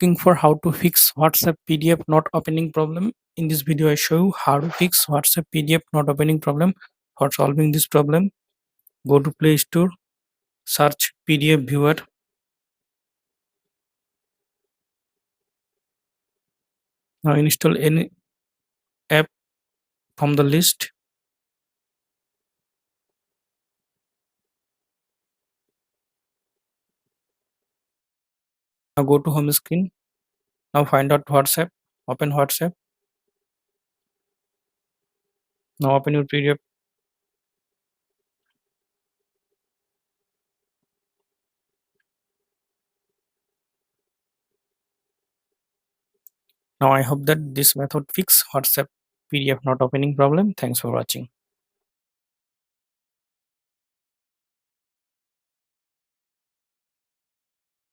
Looking for how to fix WhatsApp PDF not opening problem. In this video I show you how to fix WhatsApp PDF not opening problem. For solving this problem, go to Play Store, search PDF viewer. Now install any app from the list. Now go to home screen. Now find out WhatsApp. Open WhatsApp. Now open your PDF. Now I hope that this method fix WhatsApp PDF not opening problem. Thanks for watching.